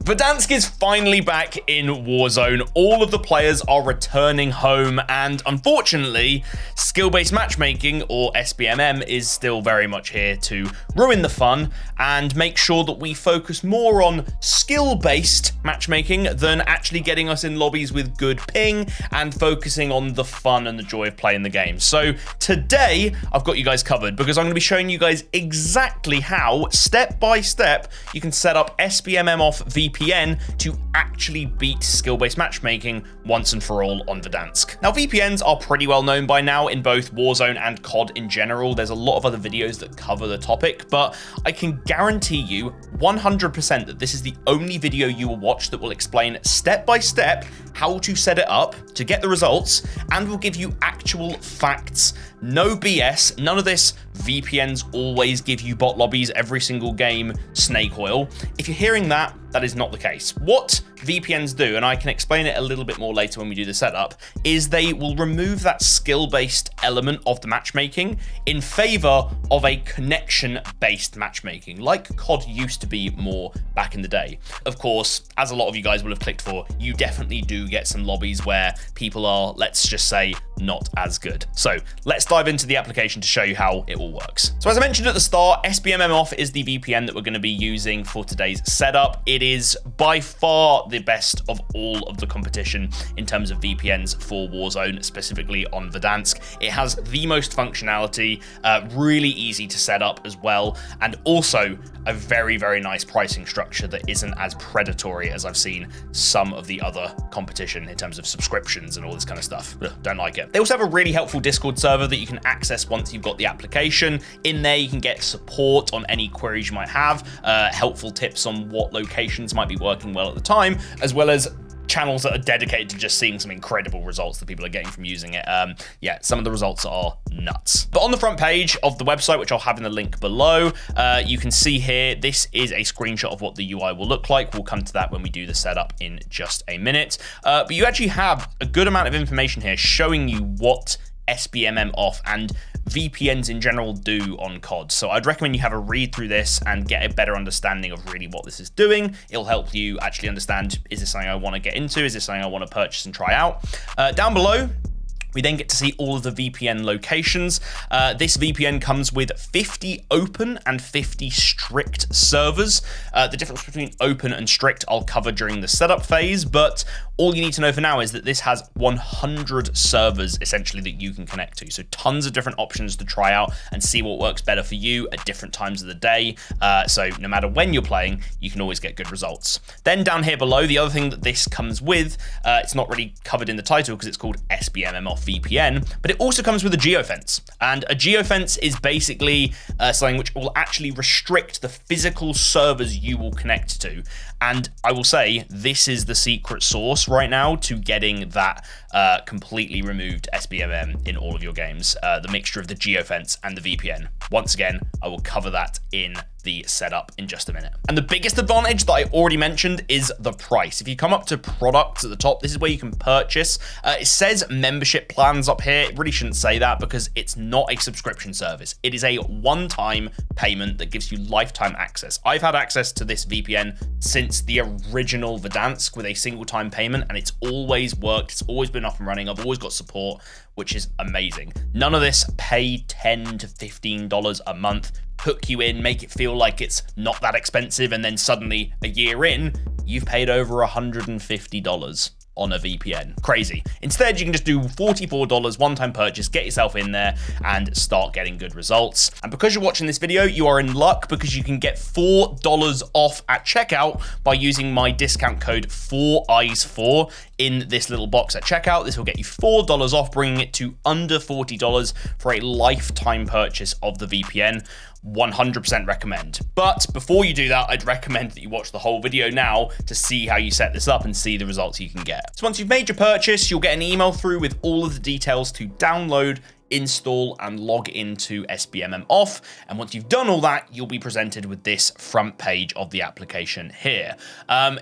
Verdansk is finally back in Warzone. All of the players are returning home, and unfortunately, skill-based matchmaking, or SBMM, is still very much here to ruin the fun and make sure that we focus more on skill-based matchmaking than actually getting us in lobbies with good ping and focusing on the fun and the joy of playing the game. So today, I've got you guys covered because I'm going to be showing you guys exactly how, step by step, you can set up SBMMOFF VPN to actually beat skill-based matchmaking once and for all on Verdansk. Now, VPNs are pretty well known by now in both Warzone and COD in general. There's a lot of other videos that cover the topic, but I can guarantee you 100% that this is the only video you will watch that will explain step by step how to set it up to get the results, and will give you actual facts. No BS, none of this VPNs always give you bot lobbies every single game snake oil. If you're hearing that, that is not the case. What VPNs do, and I can explain it a little bit more later when we do the setup, is they will remove that skill-based element of the matchmaking in favor of a connection-based matchmaking, like COD used to be more back in the day. Of course, as a lot of you guys will have clicked for, you definitely do get some lobbies where people are, let's just say, not as good. So let's dive into the application to show you how it all works. So as I mentioned at the start, SBMMOFF is the VPN that we're going to be using for today's setup. It is by far the best of all of the competition in terms of VPNs for Warzone, specifically on Verdansk. It has the most functionality, really easy to set up as well, and also a very, very nice pricing structure that isn't as predatory as I've seen some of the other competition in terms of subscriptions and all this kind of stuff. Ugh, don't like it. They also have a really helpful Discord server that you can access once you've got the application. In there, you can get support on any queries you might have, helpful tips on what locations might be working well at the time, as well as channels that are dedicated to just seeing some incredible results that people are getting from using it. Yeah, some of the results are nuts. But on the front page of the website, which I'll have in the link below, you can see here, this is a screenshot of what the UI will look like. We'll come to that when we do the setup in just a minute. But you actually have a good amount of information here showing you what SBMMOFF and VPNs in general do on COD. So I'd recommend you have a read through this and get a better understanding of really what this is doing. It'll help you actually understand, is this something I want to get into? Is this something I want to purchase and try out? Down below, we then get to see all of the VPN locations. This VPN comes with 50 open and 50 strict servers. The difference between open and strict I'll cover during the setup phase, but all you need to know for now is that this has 100 servers essentially that you can connect to. So tons of different options to try out and see what works better for you at different times of the day. So no matter when you're playing, you can always get good results. Then down here below, the other thing that this comes with, it's not really covered in the title because it's called SBMMOFF VPN, but it also comes with a geofence. And a geofence is basically something which will actually restrict the physical servers you will connect to. And I will say, this is the secret sauce right now to getting that completely removed SBMM in all of your games, the mixture of the geofence and the VPN. Once again, I will cover that in the setup in just a minute. And the biggest advantage that I already mentioned is the price. If you come up to products at the top, this is where you can purchase. It says membership plans up here. It really shouldn't say that because it's not a subscription service. It is a one-time payment that gives you lifetime access. I've had access to this VPN since the original Verdansk with a single-time payment, and it's always worked. It's always been up and running. I've always got support, which is amazing. None of this pay $10 to $15 a month, hook you in, make it feel like it's not that expensive, and then suddenly a year in, you've paid over $150 on a VPN. Crazy. Instead, you can just do $44 one-time purchase, get yourself in there and start getting good results. And because you're watching this video, you are in luck because you can get $4 off at checkout by using my discount code FourEyes4 in this little box at checkout. This will get you $4 off, bringing it to under $40 for a lifetime purchase of the VPN. 100% recommend. But before you do that, I'd recommend that you watch the whole video now to see how you set this up and see the results you can get. So once you've made your purchase, you'll get an email through with all of the details to download, install and log into SBMMOFF. And once you've done all that, you'll be presented with this front page of the application here.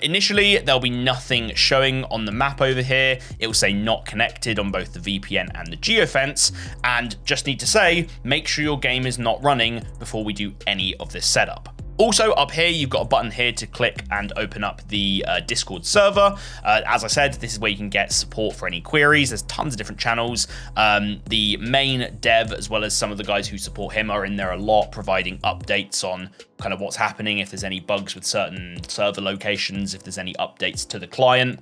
Initially, there'll be nothing showing on the map over here. It will say not connected on both the VPN and the geofence. And just need to say, make sure your game is not running before we do any of this setup. Also up here, you've got a button here to click and open up the Discord server. As I said, this is where you can get support for any queries. There's tons of different channels. The main dev, as well as some of the guys who support him, are in there a lot, providing updates on kind of what's happening, if there's any bugs with certain server locations, if there's any updates to the client.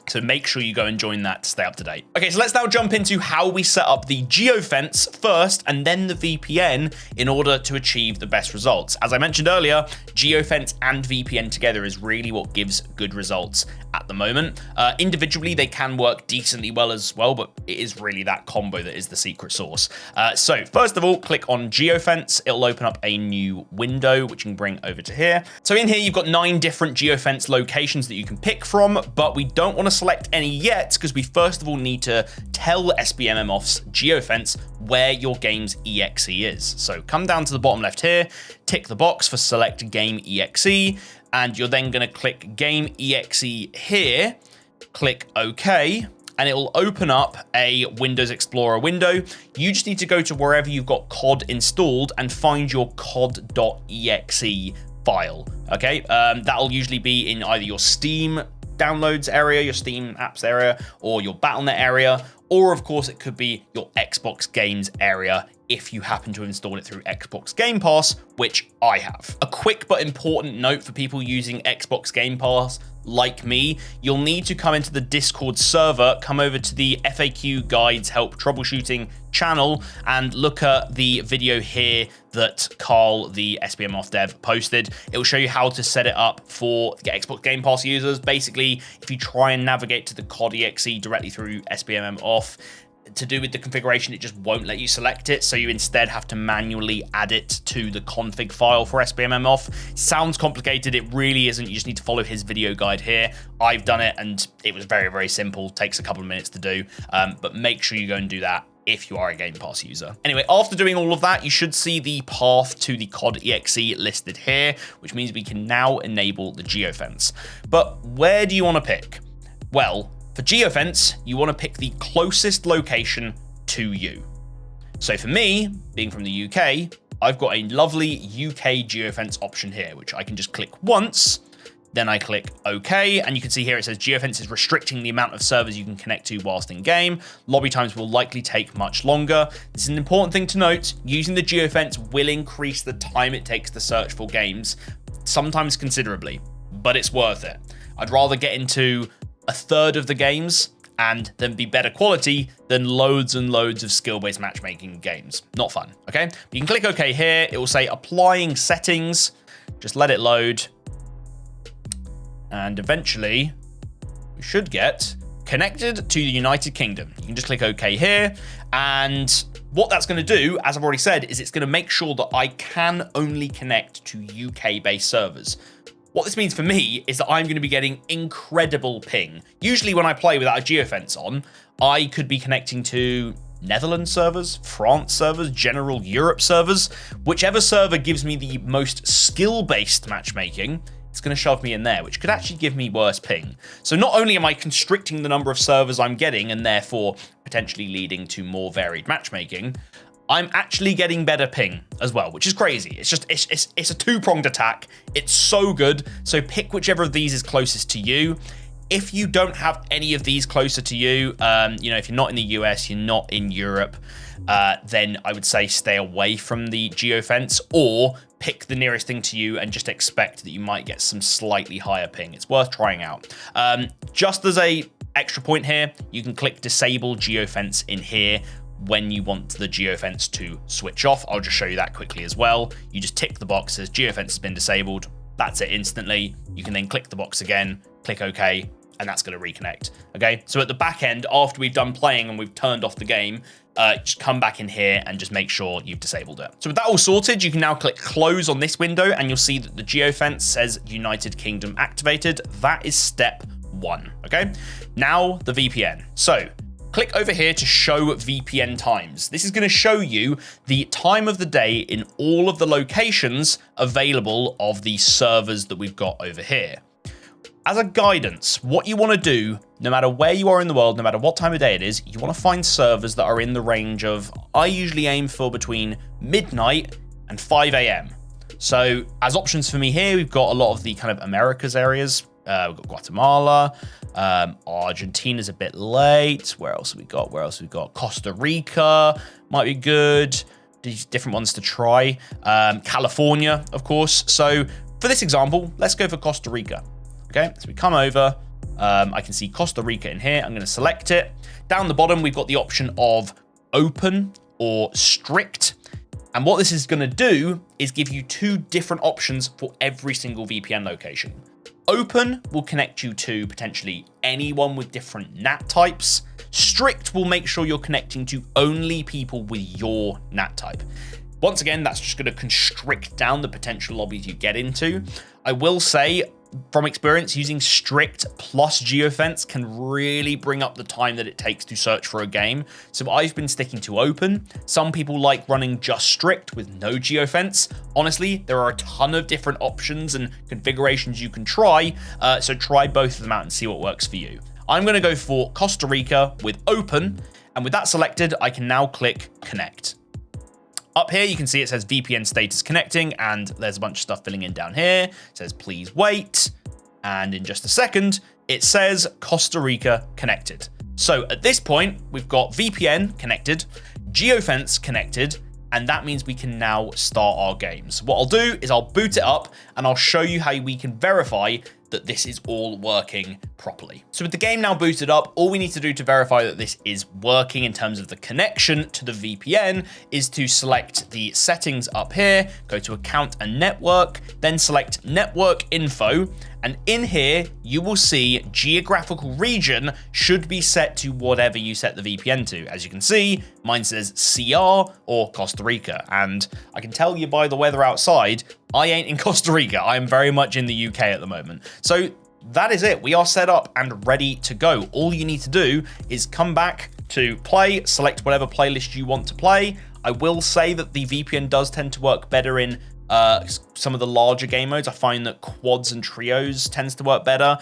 So make sure you go and join that to stay up to date. Okay, so let's now jump into how we set up the geofence first and then the VPN in order to achieve the best results. As I mentioned earlier, geofence and VPN together is really what gives good results at the moment. Individually, they can work decently well as well, but it is really that combo that is the secret sauce. So first of all, click on geofence. It'll open up a new window, which you can bring over to here. So in here, you've got 9 different geofence locations that you can pick from, but we don't want to select any yet because we first of all need to tell SBMMOFF's geofence where your game's exe is. So come down to the bottom left here, tick the box for select game exe, and you're then going to click game exe here, click OK, and it will open up a Windows Explorer window. You just need to go to wherever you've got COD installed and find your cod.exe file. Okay, that'll usually be in either your Steam downloads area, your Steam apps area, or your Battle.net area, or of course it could be your Xbox games area if you happen to install it through Xbox Game Pass, which I have. A quick but important note for people using Xbox Game Pass like me, you'll need to come into the Discord server, come over to the FAQ Guides Help Troubleshooting channel and look at the video here that Carl, the SBMMOFF dev, posted. It will show you how to set it up for the Xbox Game Pass users. Basically, if you try and navigate to the COD exe directly through SBMMOFF, to do with the configuration, it just won't let you select it, so you instead have to manually add it to the config file for SBMMOFF. Sounds complicated, it really isn't. You just need to follow his video guide here. I've done it and it was very, very simple. Takes a couple of minutes to do, but make sure you go and do that if you are a Game Pass user. Anyway, after doing all of that, you should see the path to the COD exe listed here, which means we can now enable the geofence. But where do you want to pick? Well, for geofence, you want to pick the closest location to you. So for me, being from the UK, I've got a lovely UK geofence option here, which I can just click once, then I click OK, and you can see here it says geofence is restricting the amount of servers you can connect to whilst in game. Lobby times will likely take much longer. This is an important thing to note. Using the geofence will increase the time it takes to search for games, sometimes considerably, but it's worth it. I'd rather get into a third of the games and then be better quality than loads and loads of skill-based matchmaking games. Not fun, okay? You can click OK here. It will say applying settings. Just let it load. And eventually, we should get connected to the United Kingdom. You can just click OK here. And what that's going to do, as I've already said, is it's going to make sure that I can only connect to UK-based servers. What this means for me is that I'm going to be getting incredible ping. Usually when I play without a geofence on, I could be connecting to Netherlands servers, France servers, general Europe servers. Whichever server gives me the most skill-based matchmaking, it's going to shove me in there, which could actually give me worse ping. So not only am I constricting the number of servers I'm getting and therefore potentially leading to more varied matchmaking, I'm actually getting better ping as well, which is crazy. It's just, it's a two-pronged attack. It's so good. So pick whichever of these is closest to you. If you don't have any of these closer to you, if you're not in the US, you're not in Europe, then I would say stay away from the geofence or pick the nearest thing to you and just expect that you might get some slightly higher ping. It's worth trying out. Just as a extra point here, you can click disable geofence in here when you want the geofence to switch off. I'll just show you that quickly as well. You just tick the box, says geofence has been disabled. That's it instantly. You can then click the box again, click OK, and that's going to reconnect. Okay, so at the back end, after we've done playing and we've turned off the game, just come back in here and just make sure you've disabled it. So with that all sorted, you can now click close on this window and you'll see that the geofence says United Kingdom activated. That is step 1. Okay, now the VPN. So click over here to show VPN times. This is going to show you the time of the day in all of the locations available of the servers that we've got over here. As a guidance, what you want to do, no matter where you are in the world, no matter what time of day it is, you want to find servers that are in the range of, I usually aim for between midnight and 5 a.m. So as options for me here, we've got a lot of the kind of Americas areas. We've got Guatemala, Argentina's a bit late. Where else have we got? Costa Rica might be good. These different ones to try. California, of course. So for this example, let's go for Costa Rica. Okay, so we come over. I can see Costa Rica in here. I'm going to select it. Down the bottom, we've got the option of open or strict. And what this is going to do is give you two different options for every single VPN location. Open will connect you to potentially anyone with different NAT types. Strict will make sure you're connecting to only people with your NAT type. Once again, that's just going to constrict down the potential lobbies you get into. I will say, from experience, using strict plus geofence can really bring up the time that it takes to search for a game. So I've been sticking to open. Some people like running just strict with no geofence. Honestly, there are a ton of different options and configurations you can try. So try both of them out and see what works for you. I'm going to go for Costa Rica with open. And with that selected, I can now click connect. Up here, you can see it says VPN status connecting, and there's a bunch of stuff filling in down here. It says, please wait. And in just a second, it says Costa Rica connected. So at this point, we've got VPN connected, geofence connected, and that means we can now start our games. What I'll do is I'll boot it up and I'll show you how we can verify that this is all working properly. So with the game now booted up, all we need to do to verify that this is working in terms of the connection to the VPN is to select the settings up here, go to account and network, then select network info. And in here, you will see geographical region should be set to whatever you set the VPN to. As you can see, mine says CR or Costa Rica. And I can tell you by the weather outside, I ain't in Costa Rica. I am very much in the UK at the moment. So that is it. We are set up and ready to go. All you need to do is come back to play, select whatever playlist you want to play. I will say that the VPN does tend to work better in some of the larger game modes. I find that quads and trios tends to work better.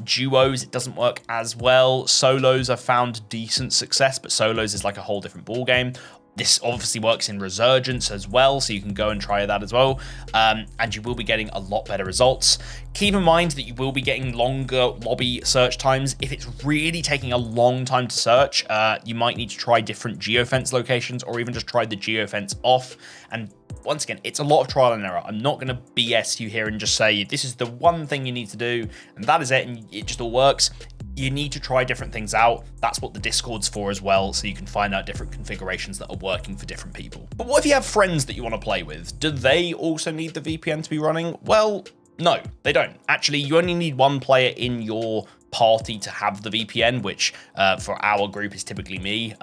Duos, it doesn't work as well. Solos, I've found decent success, but solos is like a whole different ball game. This obviously works in Resurgence as well, so you can go and try that as well. And you will be getting a lot better results. Keep in mind that you will be getting longer lobby search times. If it's really taking a long time to search, you might need to try different geofence locations or even just try the geofence off. And once again, it's a lot of trial and error. I'm not going to BS you here and just say, this is the one thing you need to do, and that is it, and it just all works. You need to try different things out. That's what the Discord's for as well, so you can find out different configurations that are working for different people. But what if you have friends that you want to play with? Do they also need the VPN to be running? Well, no, they don't. Actually, you only need one player in your party to have the VPN, which for our group is typically me.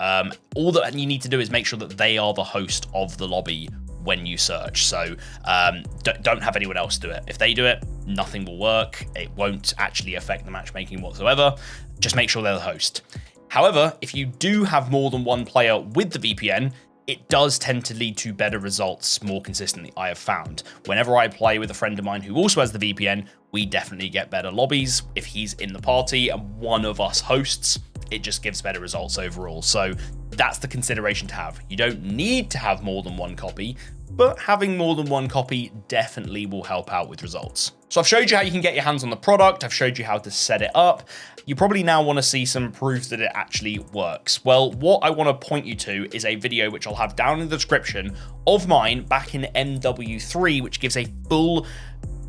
All that you need to do is make sure that they are the host of the lobby when you search. So don't have anyone else do it. If they do it, nothing will work. It won't actually affect the matchmaking whatsoever. Just make sure they're the host. However, if you do have more than one player with the VPN, it does tend to lead to better results more consistently, I have found. Whenever I play with a friend of mine who also has the VPN, we definitely get better lobbies. If he's in the party and one of us hosts, it just gives better results overall. So that's the consideration to have. You don't need to have more than one copy, but having more than one copy definitely will help out with results. So I've showed you how you can get your hands on the product. I've showed you how to set it up. You probably now want to see some proof that it actually works. Well, what I want to point you to is a video which I'll have down in the description of mine back in MW3, which gives a full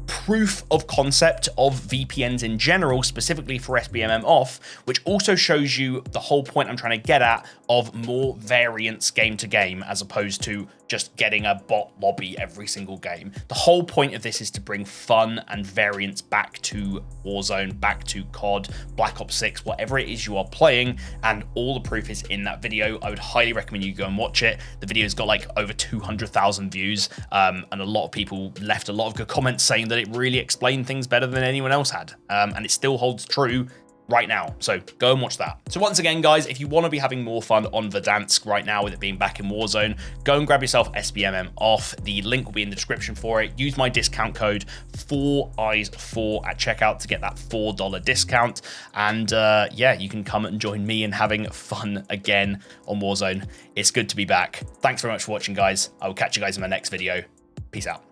proof of concept of VPNs in general, specifically for SBMMOFF, which also shows you the whole point I'm trying to get at of more variance game to game, as opposed to just getting a bot lobby every single game. The whole point of this is to bring fun and variance back to Warzone, back to COD, Black Ops 6, whatever it is you are playing, and all the proof is in that video. I would highly recommend you go and watch it. The video's got like over 200,000 views, and a lot of people left a lot of good comments saying that it really explained things better than anyone else had, and it still holds true right now. So go and watch that. So once again, guys, if you want to be having more fun on Verdansk right now with it being back in Warzone, go and grab yourself SBMMOFF. The link will be in the description for it. Use my discount code FourEyes4 at checkout to get that $4 discount. And yeah, you can come and join me in having fun again on Warzone. It's good to be back. Thanks very much for watching, guys. I will catch you guys in my next video. Peace out.